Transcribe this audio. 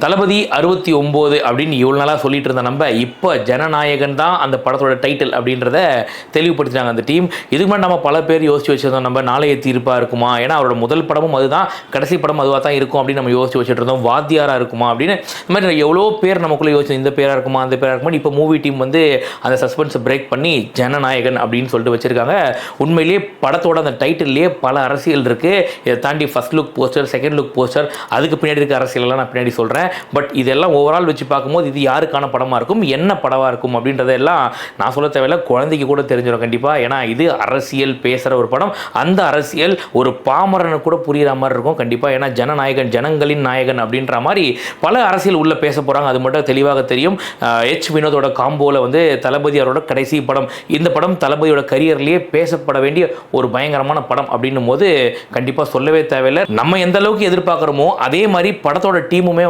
தளபதி 69 அப்படின்னு இவ்வளோ நாளாக சொல்லிட்டு இருந்த நம்ம இப்போ ஜனநாயகன் தான் அந்த படத்தோட டைட்டில் அப்படின்றத தெளிவுபடுத்தினாங்க அந்த டீம். இதுக்கு முன்னாடி நம்ம பல பேர் யோசிச்சு வச்சிருந்தோம், நம்ம நாளைய தீர்ப்பாக இருக்குமா, ஏன்னா அவரோட முதல் படமும் அதுதான், கடைசி படம் அதுவாக தான் இருக்கும் அப்படின்னு நம்ம யோசிச்சு வச்சுட்டு இருந்தோம். வாத்தியாராக இருக்குமா அப்படின்னு இந்த மாதிரி எவ்வளோ பேர் நமக்குள்ளே யோசிச்சு, இந்த பேராக இருக்குமா அந்த பேராக இருக்குமா. இப்போ மூவி டீம் வந்து அந்த சஸ்பென்ஸை பிரேக் பண்ணி ஜனநாயகன் அப்படின்னு சொல்லிட்டு வச்சிருக்காங்க. உண்மையிலேயே படத்தோட அந்த டைட்டில்லேயே பல அரசியல் இருக்குது. இதை தாண்டி first look poster, second look poster, அதுக்கு பின்னாடி இருக்க அரசியலெல்லாம் நான் பின்னாடி சொல்கிறேன். பட் இதெல்லாம் ஓவரால் வச்சு பார்க்கும்போது இது யாருக்கான படமாக இருக்கும், என்ன படமாக இருக்கும் அப்படின்றதெல்லாம் நான் சொல்ல தேவையில்லை, குழந்தைக்கு கூட தெரிஞ்சிடும் கண்டிப்பாக. ஏன்னா இது அரசியல் பேசுகிற ஒரு படம். அந்த அரசியல் ஒரு பாமரனு கூட புரிகிற மாதிரி இருக்கும் கண்டிப்பாக. ஏன்னா ஜனநாயகன், ஜனங்களின் நாயகன் அப்படின்ற மாதிரி பல அரசியல் உள்ளே பேச போகிறாங்க. அது மட்டும் தெளிவாக தெரியும். வினோதோட காம்போவில் வந்து தளபதி அவரோட கடைசி படம். இந்த படம் தளபதியோட கரியர்லேயே பேசப்பட வேண்டிய ஒரு பயங்கரமான படம் அப்படின்னும் போது கண்டிப்பாக சொல்லவே தேவையில்லை. நம்ம எந்த அளவுக்கு எதிர்பார்க்குறோமோ அதே மாதிரி படத்தோட டீமுமே